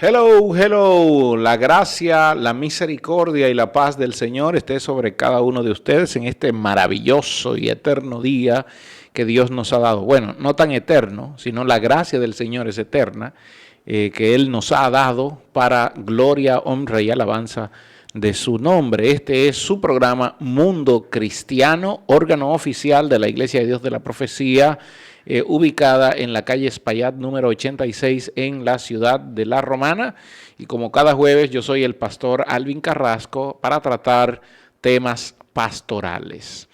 Hello, hello. La gracia, la misericordia y la paz del Señor esté sobre cada uno de ustedes en este maravilloso y eterno día que Dios nos ha dado. Bueno, no tan eterno, sino la gracia del Señor es eterna, que Él nos ha dado para gloria, honra y alabanza de su nombre. Este es su programa Mundo Cristiano, órgano oficial de la Iglesia de Dios de la Profecía, ubicada en la calle Espaillat número 86 en la ciudad de La Romana. Y como cada jueves, yo soy el pastor Alvin Carrasco para tratar temas pastorales.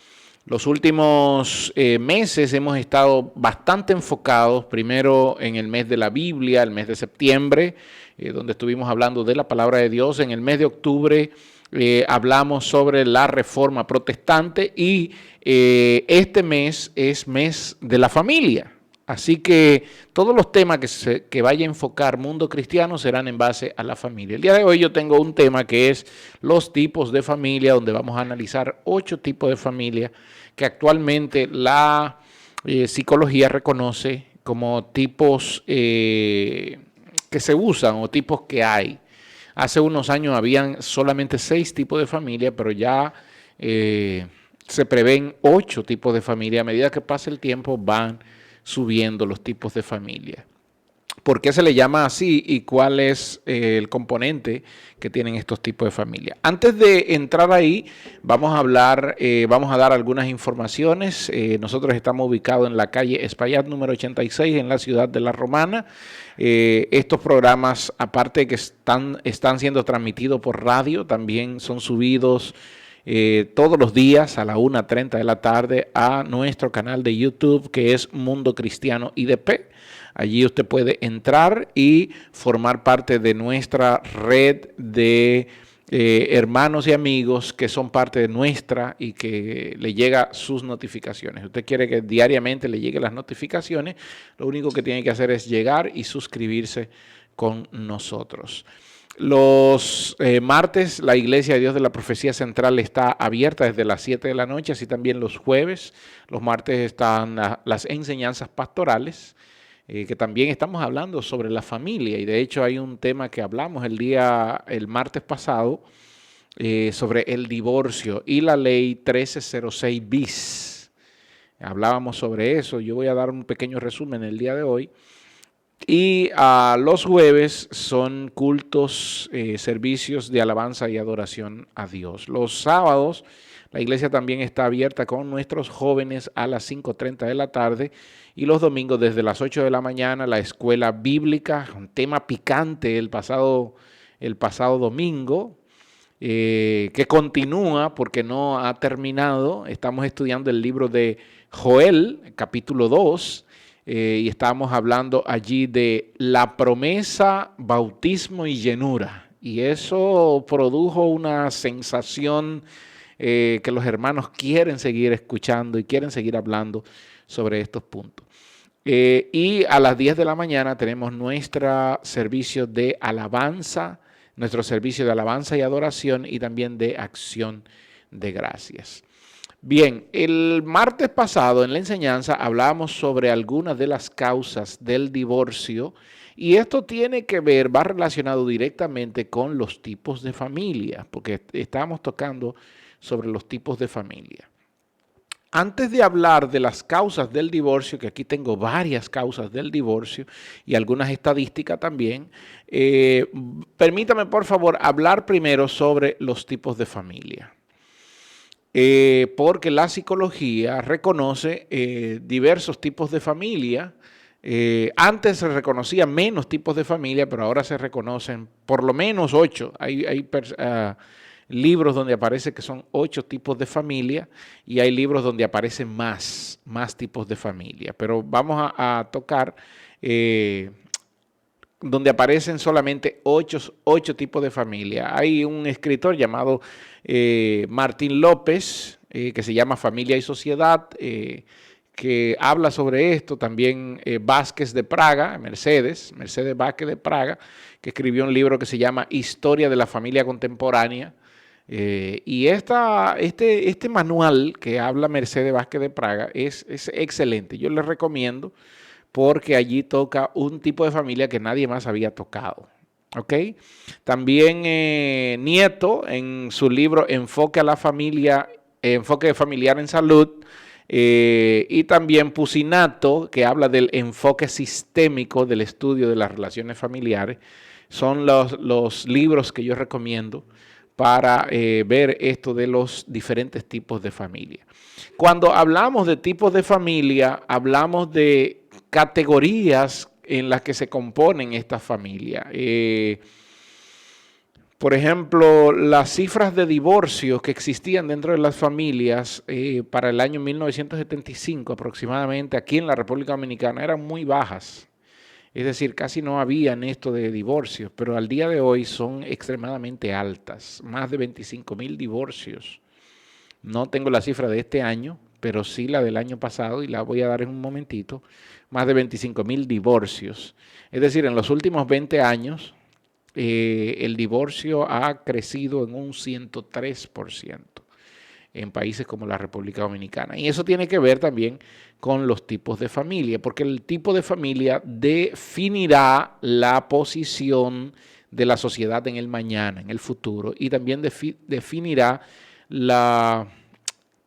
Los últimos meses hemos estado bastante enfocados, primero en el mes de la Biblia, el mes de septiembre, donde estuvimos hablando de la palabra de Dios. En el mes de octubre hablamos sobre la Reforma Protestante y este mes es mes de la familia. Así que todos los temas que vaya a enfocar Mundo Cristiano serán en base a la familia. El día de hoy yo tengo un tema que es los tipos de familia, donde vamos a analizar 8 tipos de familia que actualmente la psicología reconoce como tipos que se usan o tipos que hay. Hace unos años habían solamente 6 tipos de familia, pero ya se prevén 8 tipos de familia. A medida que pasa el tiempo van subiendo los tipos de familia. ¿Por qué se le llama así y cuál es el componente que tienen estos tipos de familia? Antes de entrar ahí, vamos a hablar, vamos a dar algunas informaciones. Nosotros estamos ubicados en la calle Espaillat número 86 en la ciudad de La Romana. Estos programas, aparte de que están siendo transmitidos por radio, también son subidos todos los días a la 1:30 de la tarde a nuestro canal de YouTube, que es Mundo Cristiano IDP. Allí usted puede entrar y formar parte de nuestra red de hermanos y amigos que son parte de nuestra y que le llega sus notificaciones. Usted quiere que diariamente le lleguen las notificaciones, lo único que tiene que hacer es llegar y suscribirse con nosotros. Los martes la Iglesia de Dios de la Profecía Central está abierta desde las 7 de la noche, así también los jueves. Los martes están las enseñanzas pastorales, que también estamos hablando sobre la familia, y de hecho hay un tema que hablamos el martes pasado sobre el divorcio y la ley 1306 bis. Hablábamos sobre eso. Yo voy a dar un pequeño resumen el día de hoy. Y los jueves son cultos, servicios de alabanza y adoración a Dios. Los sábados la iglesia también está abierta con nuestros jóvenes a las 5:30 de la tarde y los domingos desde las 8 de la mañana la escuela bíblica, un tema picante el pasado domingo, que continúa porque no ha terminado. Estamos estudiando el libro de Joel, capítulo 2, y estamos hablando allí de la promesa, bautismo y llenura. Y eso produjo una sensación que los hermanos quieren seguir escuchando y quieren seguir hablando sobre estos puntos. Y a las 10 de la mañana tenemos nuestro servicio de alabanza, y adoración y también de acción de gracias. Bien, el martes pasado en la enseñanza hablábamos sobre algunas de las causas del divorcio y esto tiene que ver, va relacionado directamente con los tipos de familia, porque estábamos tocando sobre los tipos de familia. Antes de hablar de las causas del divorcio, que aquí tengo varias causas del divorcio y algunas estadísticas también, permítame por favor hablar primero sobre los tipos de familia. Porque la psicología reconoce diversos tipos de familia. Antes se reconocían menos tipos de familia, pero ahora se reconocen por lo menos 8. Hay libros donde aparece que son 8 tipos de familia y hay libros donde aparecen más tipos de familia. Pero vamos a tocar donde aparecen solamente 8 tipos de familia. Hay un escritor llamado Martín López, que se llama Familia y Sociedad, que habla sobre esto. También Vázquez de Praga, Mercedes Vázquez de Praga, que escribió un libro que se llama Historia de la Familia Contemporánea. Y este manual que habla Mercedes Vázquez de Praga es excelente. Yo les recomiendo porque allí toca un tipo de familia que nadie más había tocado. ¿Ok? También Nieto, en su libro Enfoque a la familia, Enfoque familiar en salud, y también Pusinato, que habla del enfoque sistémico del estudio de las relaciones familiares, son los libros que yo recomiendo para ver esto de los diferentes tipos de familia. Cuando hablamos de tipos de familia, hablamos de categorías en las que se componen estas familias. Por ejemplo, las cifras de divorcios que existían dentro de las familias para el año 1975 aproximadamente aquí en la República Dominicana eran muy bajas. Es decir, casi no habían esto de divorcios, pero al día de hoy son extremadamente altas, más de 25,000 divorcios. No tengo la cifra de este año, pero sí la del año pasado y la voy a dar en un momentito. Más de 25,000 divorcios. Es decir, en los últimos 20 años el divorcio ha crecido en un 103% en países como la República Dominicana. Y eso tiene que ver también con los tipos de familia, porque el tipo de familia definirá la posición de la sociedad en el mañana, en el futuro, y también definirá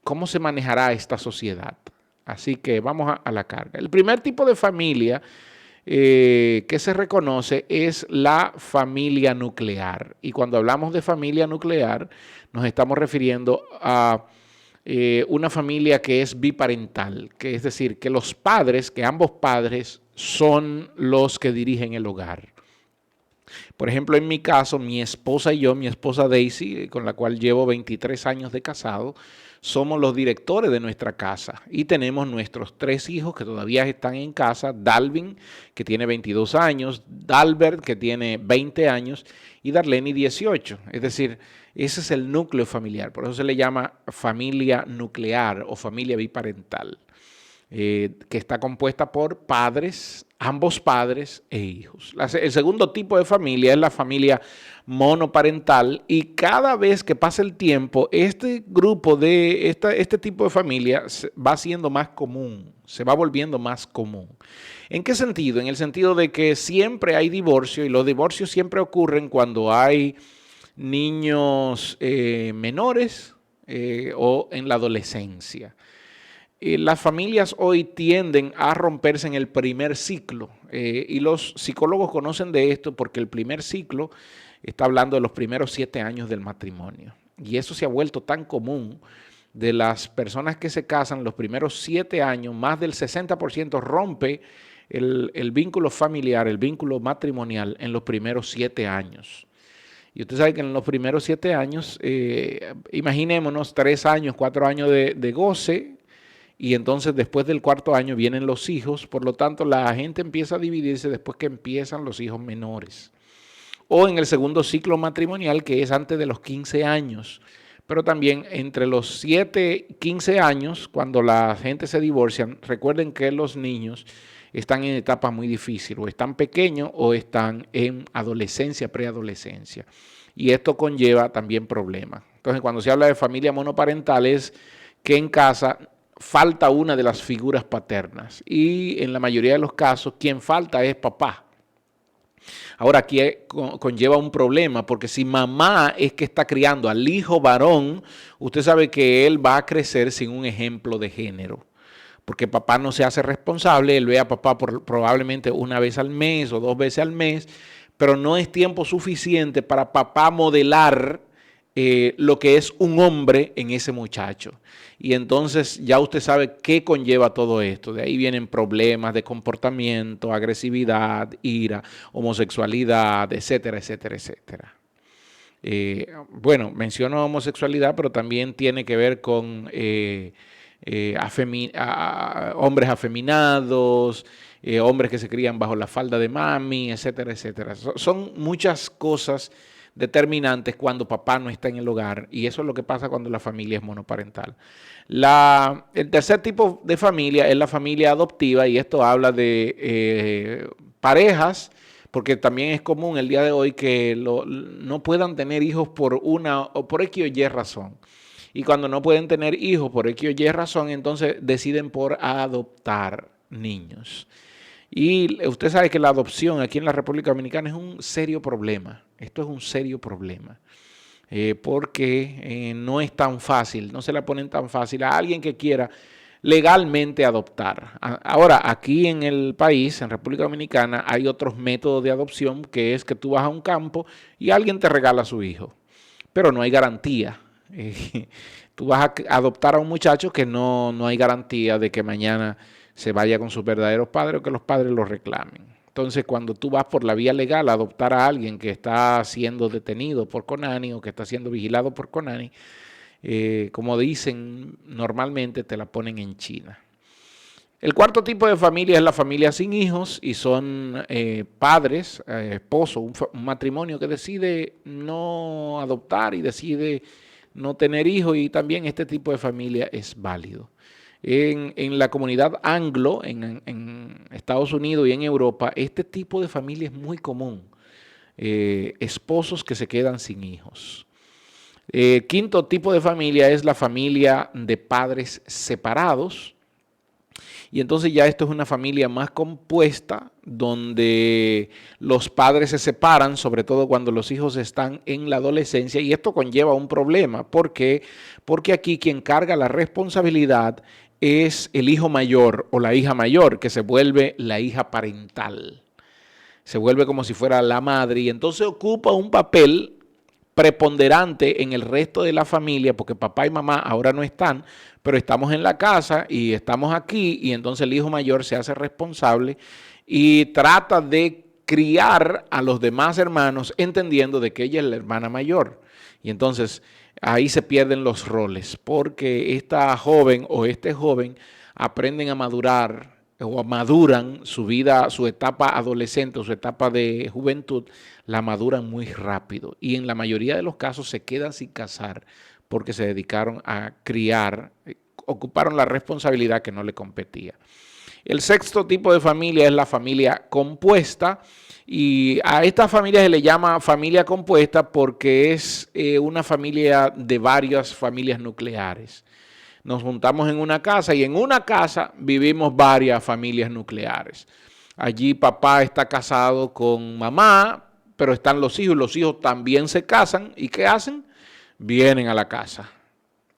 cómo se manejará esta sociedad. Así que vamos a la carga. El primer tipo de familia que se reconoce es la familia nuclear. Y cuando hablamos de familia nuclear, nos estamos refiriendo a una familia que es biparental, que es decir, que los padres, que ambos padres son los que dirigen el hogar. Por ejemplo, en mi caso, mi esposa y yo, mi esposa Daisy, con la cual llevo 23 años de casado, somos los directores de nuestra casa y tenemos nuestros 3 hijos que todavía están en casa, Dalvin, que tiene 22 años, Dalbert, que tiene 20 años, y Darlene, 18. Es decir, ese es el núcleo familiar, por eso se le llama familia nuclear o familia biparental. Que está compuesta por padres, ambos padres e hijos. El segundo tipo de familia es la familia monoparental y cada vez que pasa el tiempo, este grupo de este tipo de familia va siendo más común, se va volviendo más común. ¿En qué sentido? En el sentido de que siempre hay divorcio y los divorcios siempre ocurren cuando hay niños menores o en la adolescencia. Las familias hoy tienden a romperse en el primer ciclo y los psicólogos conocen de esto porque el primer ciclo está hablando de los primeros 7 años del matrimonio. Y eso se ha vuelto tan común de las personas que se casan los primeros 7 años, más del 60% rompe el vínculo familiar, el vínculo matrimonial en los primeros 7 años. Y usted sabe que en los primeros 7 años, imaginémonos 3 años, 4 años de goce, y entonces después del 4.º año vienen los hijos, por lo tanto la gente empieza a dividirse después que empiezan los hijos menores. O en el segundo ciclo matrimonial, que es antes de los 15 años. Pero también entre los 7 y 15 años, cuando la gente se divorcia, recuerden que los niños están en etapas muy difíciles, o están pequeños o están en adolescencia, preadolescencia. Y esto conlleva también problemas. Entonces, cuando se habla de familia monoparental es que en casa falta una de las figuras paternas y en la mayoría de los casos quien falta es papá. Ahora aquí conlleva un problema porque si mamá es que está criando al hijo varón, usted sabe que él va a crecer sin un ejemplo de género. Porque papá no se hace responsable, él ve a papá probablemente una vez al mes o 2 veces al mes, pero no es tiempo suficiente para papá modelar lo que es un hombre en ese muchacho. Y entonces ya usted sabe qué conlleva todo esto. De ahí vienen problemas de comportamiento, agresividad, ira, homosexualidad, etcétera, etcétera, etcétera. Bueno, menciono homosexualidad, pero también tiene que ver con hombres afeminados, hombres que se crían bajo la falda de mami, etcétera, etcétera. Son muchas cosas determinantes cuando papá no está en el hogar y eso es lo que pasa cuando la familia es monoparental. El tercer tipo de familia es la familia adoptiva y esto habla de parejas, porque también es común el día de hoy que no puedan tener hijos por una o por X o Y razón. Y cuando no pueden tener hijos por X o Y razón, entonces deciden por adoptar niños. Y usted sabe que la adopción aquí en la República Dominicana es un serio problema. Esto es un serio problema. Porque no es tan fácil, no se la ponen tan fácil a alguien que quiera legalmente adoptar. Ahora, aquí en el país, en República Dominicana, hay otros métodos de adopción, que es que tú vas a un campo y alguien te regala a su hijo, pero no hay garantía. Tú vas a adoptar a un muchacho que no hay garantía de que mañana se vaya con sus verdaderos padres o que los padres lo reclamen. Entonces, cuando tú vas por la vía legal a adoptar a alguien que está siendo detenido por CONANI o que está siendo vigilado por CONANI, como dicen normalmente, te la ponen en China. El cuarto tipo de familia es la familia sin hijos y son padres, esposos, un matrimonio que decide no adoptar y decide no tener hijos, y también este tipo de familia es válido. En la comunidad anglo, en Estados Unidos y en Europa, este tipo de familia es muy común. Esposos que se quedan sin hijos. Quinto tipo de familia es la familia de padres separados. Y entonces ya esto es una familia más compuesta, donde los padres se separan, sobre todo cuando los hijos están en la adolescencia, y esto conlleva un problema. ¿Por qué? Porque aquí quien carga la responsabilidad es el hijo mayor o la hija mayor, que se vuelve la hija parental. Se vuelve como si fuera la madre, y entonces ocupa un papel preponderante en el resto de la familia, porque papá y mamá ahora no están, pero estamos en la casa y estamos aquí, y entonces el hijo mayor se hace responsable y trata de criar a los demás hermanos, entendiendo de que ella es la hermana mayor. Y entonces ahí se pierden los roles, porque esta joven o este joven aprenden a madurar o maduran su vida, su etapa adolescente o su etapa de juventud, la maduran muy rápido, y en la mayoría de los casos se quedan sin casar porque se dedicaron a criar, ocuparon la responsabilidad que no le competía. El sexto tipo de familia es la familia compuesta, y a esta familia se le llama familia compuesta porque es una familia de varias familias nucleares. Nos juntamos en una casa y en una casa vivimos varias familias nucleares. Allí papá está casado con mamá, pero están los hijos también se casan, ¿y qué hacen? Vienen a la casa.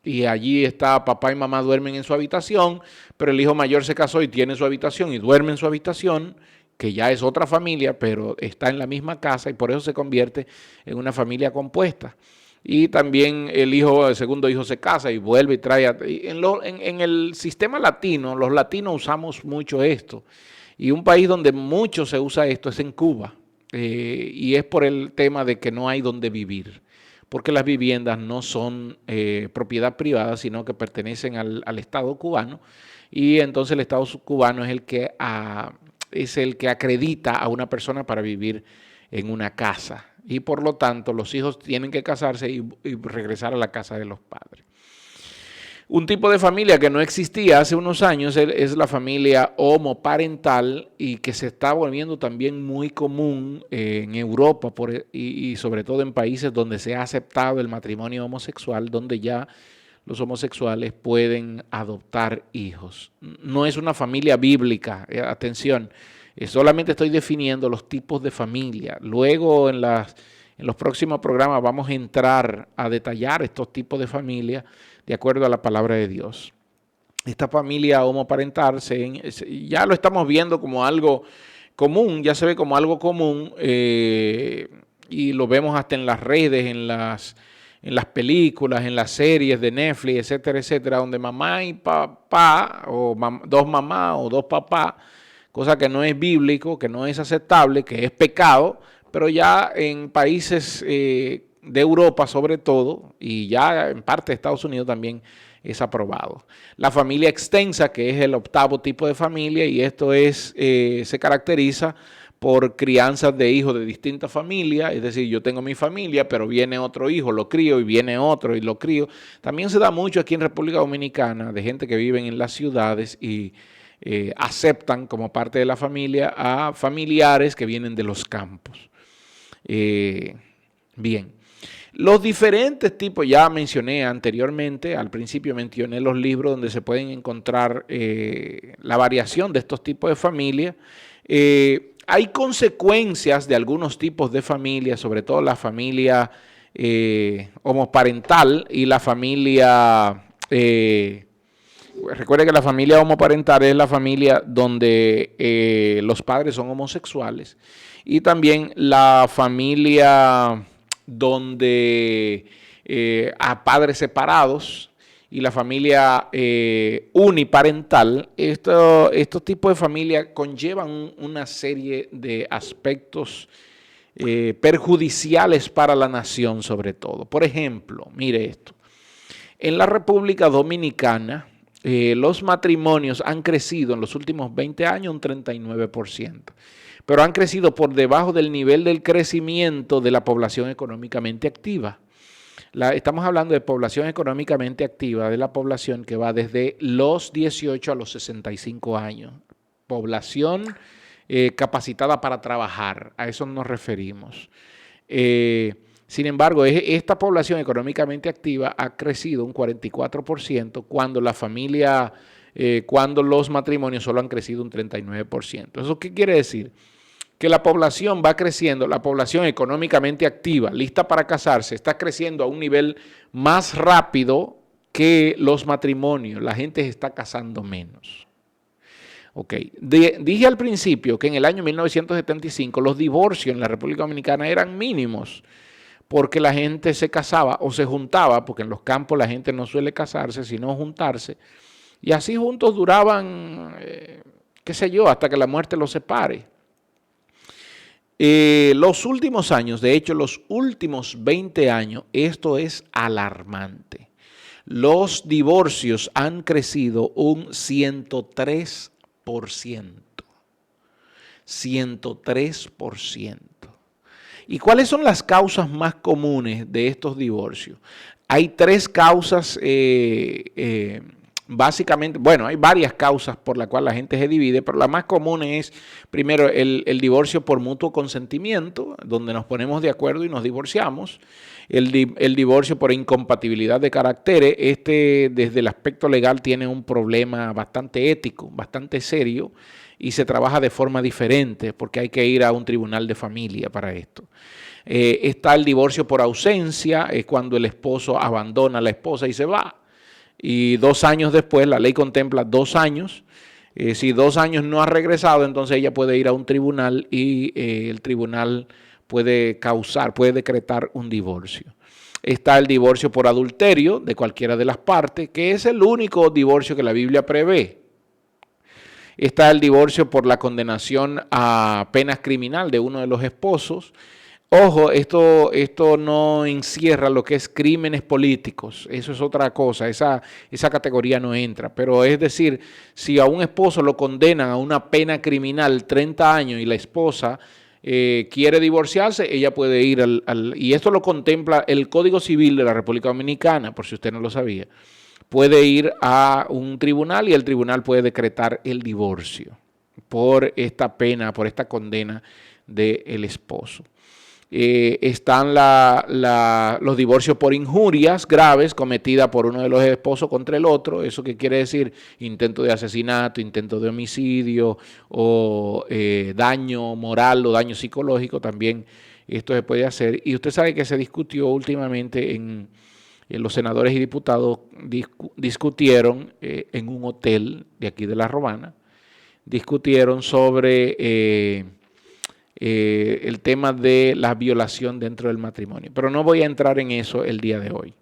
Y allí está papá y mamá, duermen en su habitación, pero el hijo mayor se casó y tiene su habitación y duerme en su habitación, que ya es otra familia, pero está en la misma casa, y por eso se convierte en una familia compuesta. Y también el segundo hijo se casa y vuelve y trae. En el sistema latino, los latinos usamos mucho esto. Y un país donde mucho se usa esto es en Cuba. Y es por el tema de que no hay donde vivir, porque las viviendas no son propiedad privada, sino que pertenecen al Estado cubano, y entonces el Estado cubano es el que acredita a una persona para vivir en una casa, y por lo tanto los hijos tienen que casarse y regresar a la casa de los padres. Un tipo de familia que no existía hace unos años es la familia homoparental, y que se está volviendo también muy común en Europa y sobre todo en países donde se ha aceptado el matrimonio homosexual, donde ya los homosexuales pueden adoptar hijos. No es una familia bíblica, atención, solamente estoy definiendo los tipos de familia. Luego en los próximos programas vamos a entrar a detallar estos tipos de familia de acuerdo a la palabra de Dios. Esta familia homoparental ya lo estamos viendo como algo común, ya se ve como algo común, y lo vemos hasta en las redes, en las películas, en las series de Netflix, etcétera, etcétera, donde mamá y papá, o dos mamás o dos papás, cosa que no es bíblico, que no es aceptable, que es pecado, pero ya en países de Europa sobre todo, y ya en parte de Estados Unidos también es aprobado. La familia extensa, que es el octavo tipo de familia, y esto se caracteriza por crianzas de hijos de distintas familias, es decir, yo tengo mi familia, pero viene otro hijo, lo crío, y viene otro y lo crío. También se da mucho aquí en República Dominicana de gente que viven en las ciudades y aceptan como parte de la familia a familiares que vienen de los campos. Bien. Los diferentes tipos, ya mencioné anteriormente, al principio mencioné los libros donde se pueden encontrar la variación de estos tipos de familia. Hay consecuencias de algunos tipos de familia, sobre todo la familia homoparental y la familia, recuerde que la familia homoparental es la familia donde los padres son homosexuales, y también la familia donde a padres separados, y la familia uniparental. Estos tipos de familia conllevan una serie de aspectos perjudiciales para la nación, sobre todo. Por ejemplo, mire esto. En la República Dominicana, los matrimonios han crecido en los últimos 20 años un 39%, pero han crecido por debajo del nivel del crecimiento de la población económicamente activa. Estamos hablando de población económicamente activa, de la población que va desde los 18 a los 65 años. Población capacitada para trabajar, a eso nos referimos. Sin embargo, esta población económicamente activa ha crecido un 44% cuando los matrimonios solo han crecido un 39%. ¿Eso qué quiere decir? Que la población va creciendo, la población económicamente activa, lista para casarse, está creciendo a un nivel más rápido que los matrimonios. La gente se está casando menos. Okay. Dije al principio que en el año 1975 los divorcios en la República Dominicana eran mínimos, porque la gente se casaba o se juntaba, porque en los campos la gente no suele casarse, sino juntarse, y así juntos duraban, qué sé yo, hasta que la muerte los separe. Los últimos años, de hecho los últimos 20 años, esto es alarmante. Los divorcios han crecido un 103%. 103%. ¿Y cuáles son las causas más comunes de estos divorcios? Hay tres causas básicamente, bueno, hay varias causas por las cuales la gente se divide, pero la más común es, primero, el divorcio por mutuo consentimiento, donde nos ponemos de acuerdo y nos divorciamos. El divorcio por incompatibilidad de caracteres, desde el aspecto legal tiene un problema bastante ético, bastante serio, y se trabaja de forma diferente porque hay que ir a un tribunal de familia para esto. Está el divorcio por ausencia, es cuando el esposo abandona a la esposa y se va. Y 2 años después, la ley contempla 2 años. Si 2 años no ha regresado, entonces ella puede ir a un tribunal y el tribunal puede decretar un divorcio. Está el divorcio por adulterio de cualquiera de las partes, que es el único divorcio que la Biblia prevé. Está el divorcio por la condenación a pena criminal de uno de los esposos. Ojo, esto no encierra lo que es crímenes políticos, eso es otra cosa, esa categoría no entra. Pero es decir, si a un esposo lo condenan a una pena criminal 30 años y la esposa quiere divorciarse, ella puede ir y esto lo contempla el Código Civil de la República Dominicana, por si usted no lo sabía. Puede ir a un tribunal y el tribunal puede decretar el divorcio por esta pena, por esta condena del esposo. Están los divorcios por injurias graves cometidas por uno de los esposos contra el otro. ¿Eso qué quiere decir? Intento de asesinato, intento de homicidio o daño moral o daño psicológico. También esto se puede hacer. Y usted sabe que se discutió últimamente los senadores y diputados discutieron en un hotel de aquí de La Romana, discutieron sobre el tema de la violación dentro del matrimonio. Pero no voy a entrar en eso el día de hoy.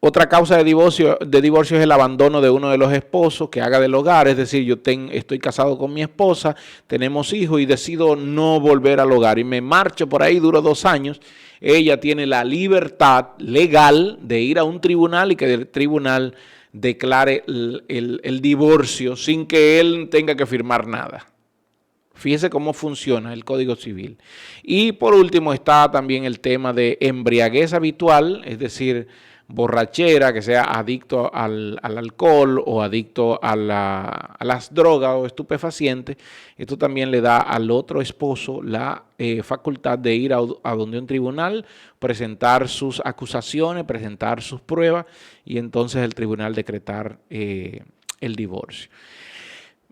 Otra causa de divorcio es el abandono de uno de los esposos que haga del hogar. Es decir, yo estoy casado con mi esposa, tenemos hijos y decido no volver al hogar y me marcho por ahí, duro 2 años. Ella tiene la libertad legal de ir a un tribunal y que el tribunal declare el divorcio sin que él tenga que firmar nada. Fíjese cómo funciona el Código Civil. Y por último está también el tema de embriaguez habitual, es decir, borrachera, que sea adicto al alcohol o adicto a las drogas o estupefacientes, esto también le da al otro esposo la facultad de ir a donde un tribunal, presentar sus acusaciones, presentar sus pruebas y entonces el tribunal decretar el divorcio.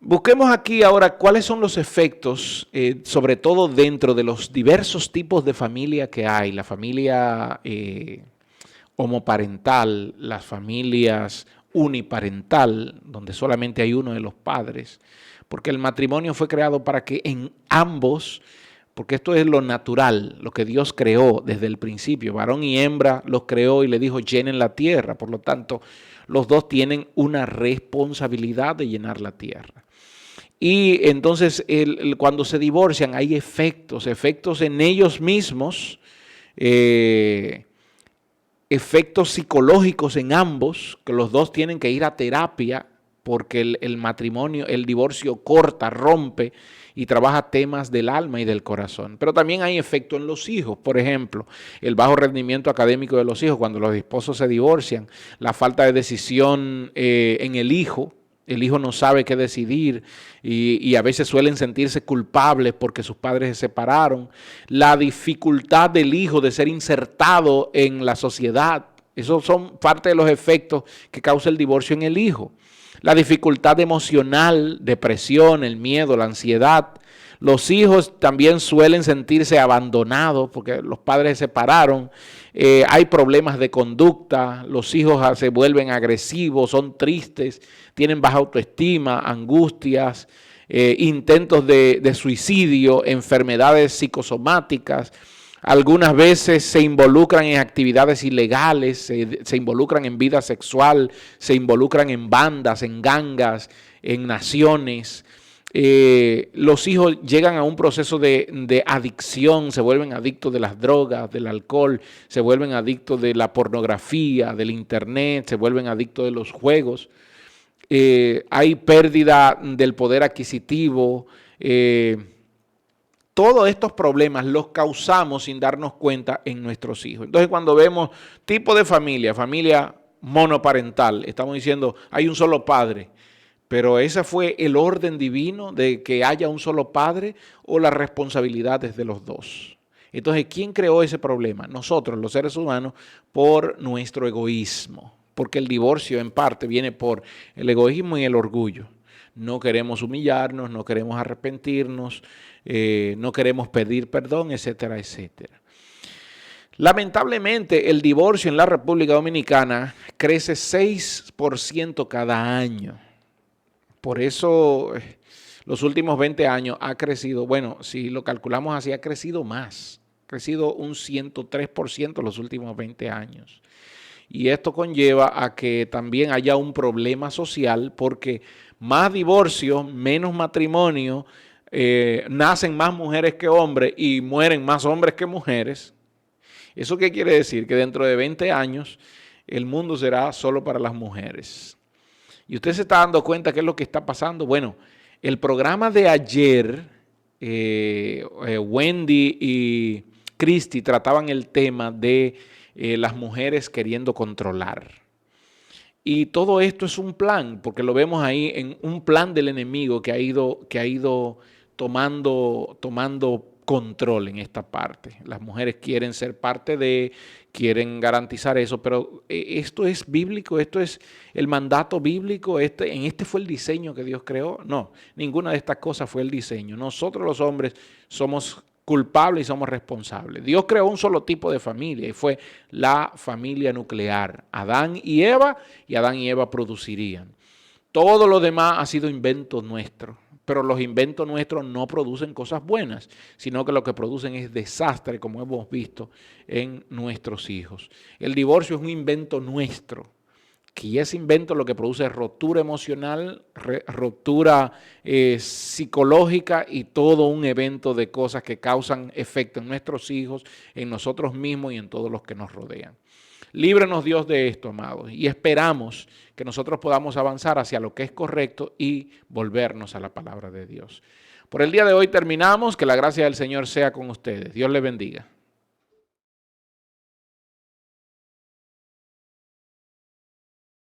Busquemos aquí ahora cuáles son los efectos, sobre todo dentro de los diversos tipos de familia que hay, la familia homoparental, las familias uniparental, donde solamente hay uno de los padres, porque el matrimonio fue creado para que en ambos, porque esto es lo natural, lo que Dios creó desde el principio, varón y hembra los creó y le dijo llenen la tierra, por lo tanto los dos tienen una responsabilidad de llenar la tierra. Y entonces cuando se divorcian hay efectos en ellos mismos, efectos psicológicos en ambos, que los dos tienen que ir a terapia porque el matrimonio, el divorcio corta, rompe y trabaja temas del alma y del corazón. Pero también hay efecto en los hijos, por ejemplo, el bajo rendimiento académico de los hijos cuando los esposos se divorcian, la falta de decisión en el hijo no sabe qué decidir y a veces suelen sentirse culpables porque sus padres se separaron. La dificultad del hijo de ser insertado en la sociedad, esos son parte de los efectos que causa el divorcio en el hijo. La dificultad emocional, depresión, el miedo, la ansiedad. Los hijos también suelen sentirse abandonados porque los padres se separaron. Hay problemas de conducta, los hijos se vuelven agresivos, son tristes, tienen baja autoestima, angustias, intentos de suicidio, enfermedades psicosomáticas. Algunas veces se involucran en actividades ilegales, se involucran en vida sexual, se involucran en bandas, en gangas, en naciones. Los hijos llegan a un proceso de adicción, se vuelven adictos de las drogas, del alcohol, se vuelven adictos de la pornografía, del internet, se vuelven adictos de los juegos. Hay pérdida del poder adquisitivo. Todos estos problemas los causamos sin darnos cuenta en nuestros hijos. Entonces, cuando vemos tipo de familia monoparental, estamos diciendo hay un solo padre. Pero ese fue el orden divino de que haya un solo padre o las responsabilidades de los dos. Entonces, ¿quién creó ese problema? Nosotros, los seres humanos, por nuestro egoísmo. Porque el divorcio en parte viene por el egoísmo y el orgullo. No queremos humillarnos, no queremos arrepentirnos, no queremos pedir perdón, etcétera, etcétera. Lamentablemente, el divorcio en la República Dominicana crece 6% cada año. Por eso los últimos 20 años ha crecido, bueno, si lo calculamos así, ha crecido más, ha crecido un 103% los últimos 20 años. Y esto conlleva a que también haya un problema social porque más divorcios, menos matrimonio, nacen más mujeres que hombres y mueren más hombres que mujeres. ¿Eso qué quiere decir? Que dentro de 20 años el mundo será solo para las mujeres. Y usted se está dando cuenta qué es lo que está pasando. Bueno, el programa de ayer, Wendy y Christy trataban el tema de las mujeres queriendo controlar. Y todo esto es un plan, porque lo vemos ahí en un plan del enemigo que ha ido tomando control en esta parte. Las mujeres quieren ser parte quieren garantizar eso, pero esto es bíblico, esto es el mandato bíblico, en este fue el diseño que Dios creó. No, ninguna de estas cosas fue el diseño. Nosotros los hombres somos culpables y somos responsables. Dios creó un solo tipo de familia y fue la familia nuclear. Adán y Eva producirían. Todo lo demás ha sido invento nuestro. Pero los inventos nuestros no producen cosas buenas, sino que lo que producen es desastre, como hemos visto en nuestros hijos. El divorcio es un invento nuestro, que ese invento lo que produce es ruptura emocional, ruptura psicológica y todo un evento de cosas que causan efecto en nuestros hijos, en nosotros mismos y en todos los que nos rodean. Líbranos Dios de esto, amados, y esperamos que nosotros podamos avanzar hacia lo que es correcto y volvernos a la palabra de Dios. Por el día de hoy terminamos, que la gracia del Señor sea con ustedes. Dios les bendiga.